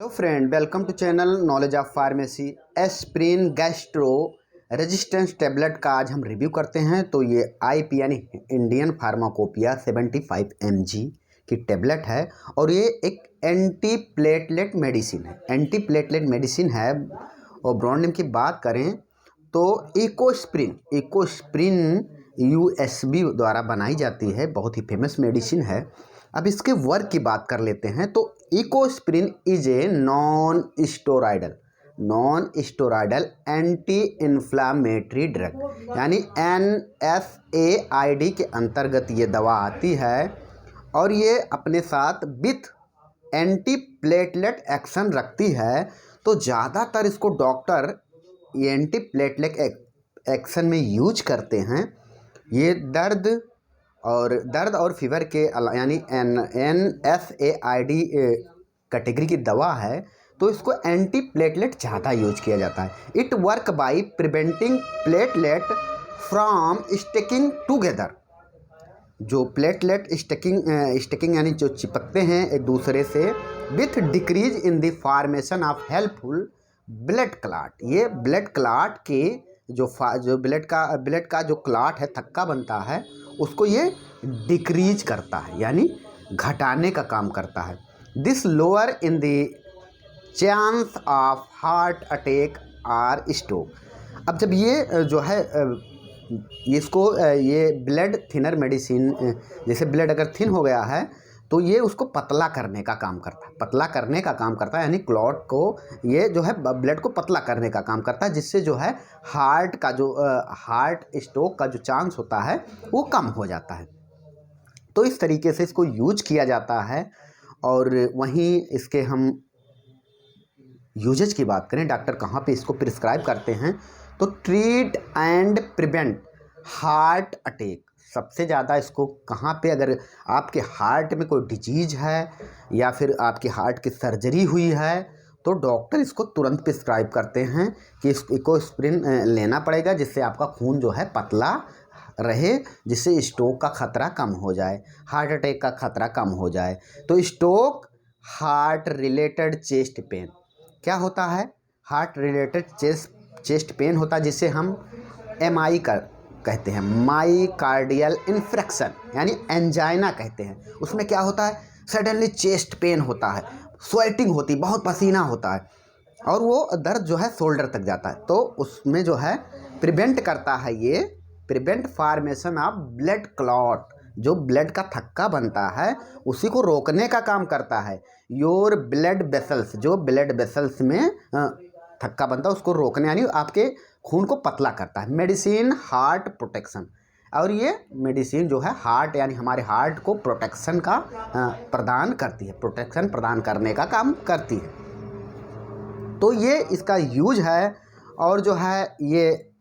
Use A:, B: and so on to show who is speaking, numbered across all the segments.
A: Hello friend, welcome to channel knowledge of pharmacy. Aspirin gastro resistance tablet का आज हम review करते हैं। तो ये आईपी यानी इंडियन फार्माकोपिया 75 mg की टेबलेट है और ये एक एंटी प्लेटलेट मेडिसिन है। एंटी प्लेटलेट मेडिसिन है और ब्रांड नेम की बात करें तो इकोस्प्रिन यूएसबी द्वारा बनाई जाती है। बहुत ही फेमस मेडिसिन है। अब इसके वर्क की बात कर लेते हैं तो Ecosprin is a non steroidal anti inflammatory drug यानी NSAID के अंतर्गत ये दवा आती है और ये अपने साथ विथ एंटी प्लेटलेट एक्शन रखती है। तो ज़्यादातर इसको डॉक्टर ये एंटी प्लेटलेट एक्शन में यूज करते हैं। ये दर्द और फीवर के यानी NSAID कैटेगरी की दवा है, तो इसको एंटी प्लेटलेट ज़्यादा यूज किया जाता है। It work by preventing platelet from sticking together. जो प्लेटलेट स्टिकिंग यानी जो चिपकते हैं एक दूसरे से, with decrease in the formation of helpful blood clot. ये ब्लड क्लॉट के जो ब्लड का जो क्लॉट है, थक्का बनता है, उसको ये डिक्रीज करता है यानी घटाने का काम करता है। This lower in the chance of heart attack और स्ट्रोक। अब जब ये जो है ये ब्लड थिनर मेडिसिन, जैसे ब्लड अगर थिन हो गया है तो ये उसको पतला करने का काम करता है यानी क्लॉट को ये जो है ब्लड को पतला करने का काम करता है, जिससे जो है हार्ट स्ट्रोक का जो चांस होता है वो कम हो जाता है। तो इस तरीके से इसको यूज किया जाता है। और वहीं इसके हम यूजेज की बात करें, डॉक्टर कहाँ पे इसको प्रिस्क्राइब करते हैं तो treat and prevent heart attack. सबसे ज़्यादा इसको कहाँ पे, अगर आपके हार्ट में कोई डिजीज है या फिर आपकी हार्ट की सर्जरी हुई है तो डॉक्टर इसको तुरंत प्रिस्क्राइब करते हैं कि इकोस्प्रिन लेना पड़ेगा, जिससे आपका खून जो है पतला रहे, जिससे स्ट्रोक का खतरा कम हो जाए, हार्ट अटैक का खतरा कम हो जाए। तो stroke, heart related chest pain क्या होता है? हार्ट रिलेटेड चेस्ट पेन होता है, जिसे हम MI कहते हैं, माइकार्डियल इन्फ्रेक्शन यानी एंजाइना कहते हैं। उसमें क्या होता है, सडनली चेस्ट पेन होता है, स्वेटिंग होती, बहुत पसीना होता है और वो दर्द जो है शोल्डर तक जाता है। तो उसमें जो है प्रिवेंट करता है, ये prevent formation of blood clot. जो ब्लड का थक्का बनता है उसी को रोकने का काम करता है। योर ब्लड वेसल्स, जो ब्लड वेसल्स में थक्का बनता है उसको रोकने यानी आपके खून को पतला करता है। मेडिसिन हार्ट प्रोटेक्शन, और ये मेडिसिन जो है हार्ट यानी हमारे हार्ट को प्रोटेक्शन का प्रदान करती है, प्रोटेक्शन प्रदान करने का काम करती है। तो ये इसका यूज है। और जो है ये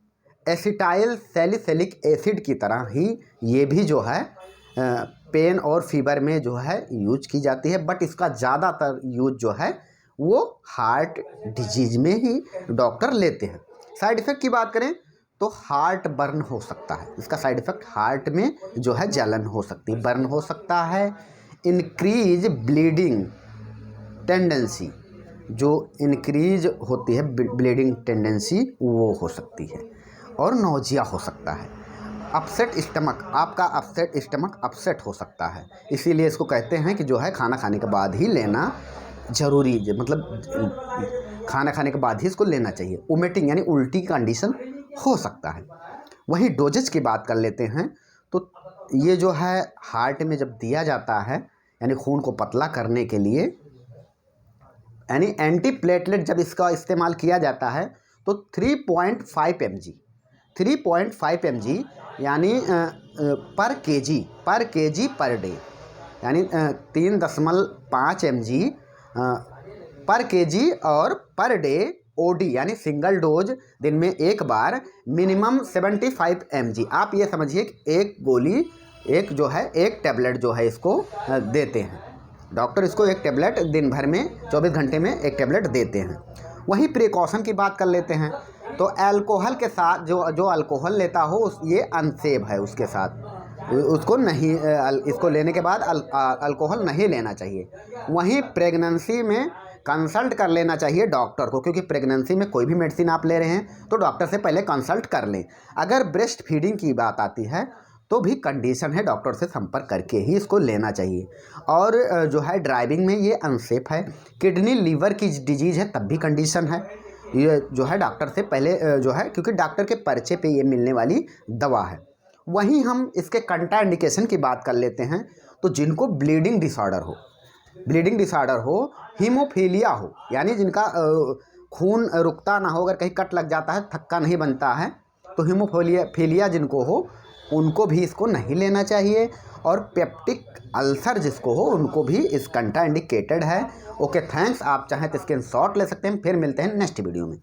A: एसिटाइल सैलिसिलिक एसिड की तरह ही ये भी जो है पेन और फीवर में जो है यूज की जाती है, बट इसका ज़्यादातर यूज जो है वो हार्ट डिजीज में ही डॉक्टर लेते हैं। साइड इफ़ेक्ट की बात करें तो हार्ट बर्न हो सकता है। इसका साइड इफ़ेक्ट हार्ट में जो है जलन हो सकती है, बर्न हो सकता है। इंक्रीज ब्लीडिंग टेंडेंसी, जो इंक्रीज होती है ब्लीडिंग टेंडेंसी वो हो सकती है। और नौजिया हो सकता है। अपसेट स्टमक, आपका अपसेट हो सकता है। इसीलिए इसको कहते हैं कि जो है खाना खाने के बाद ही लेना ज़रूरी, मतलब खाना खाने के बाद ही इसको लेना चाहिए। वोमिटिंग यानी उल्टी कंडीशन हो सकता है। वहीं डोजेज की बात कर लेते हैं तो ये जो है हार्ट में जब दिया जाता है यानी खून को पतला करने के लिए, यानी एंटी प्लेटलेट जब इसका इस्तेमाल किया जाता है तो 3.5 mg यानी पर केजी पर डे, यानी 3.5 mg पर केजी और पर डे OD यानी सिंगल डोज दिन में एक बार, मिनिमम 75 mg। आप ये समझिए कि एक टेबलेट जो है इसको देते हैं डॉक्टर। इसको एक टेबलेट दिन भर में 24 घंटे में एक टेबलेट देते हैं। वहीं प्रिकॉशन की बात कर लेते हैं तो अल्कोहल के साथ जो अल्कोहल लेता हो ये अनसेफ है, उसके साथ उसको नहीं, इसको लेने के बाद अल्कोहल नहीं लेना चाहिए। वहीं प्रेगनेंसी में कंसल्ट कर लेना चाहिए डॉक्टर को, क्योंकि प्रेगनेंसी में कोई भी मेडिसिन आप ले रहे हैं तो डॉक्टर से पहले कंसल्ट कर लें। अगर ब्रेस्ट फीडिंग की बात आती है तो भी कंडीशन है, डॉक्टर से संपर्क करके ही इसको लेना चाहिए। और जो है ड्राइविंग में ये अनसेफ है। किडनी लीवर की डिजीज़ है तब भी कंडीशन है। ये जो है डॉक्टर से पहले जो है, क्योंकि डॉक्टर के पर्चे पे ये मिलने वाली दवा है। वहीं हम इसके कंट्रा इंडिकेशन की बात कर लेते हैं, तो जिनको ब्लीडिंग डिसऑर्डर हो, हीमोफीलिया हो, यानी जिनका खून रुकता ना हो, अगर कहीं कट लग जाता है थक्का नहीं बनता है, तो हीमोफीलिया जिनको हो उनको भी इसको नहीं लेना चाहिए। और पेप्टिक अल्सर जिसको हो उनको भी इस कंट्रा इंडिकेटेड है। Okay, thanks. आप चाहें तो स्क्रीनशॉट ले सकते हैं। फिर मिलते हैं नेक्स्ट वीडियो में।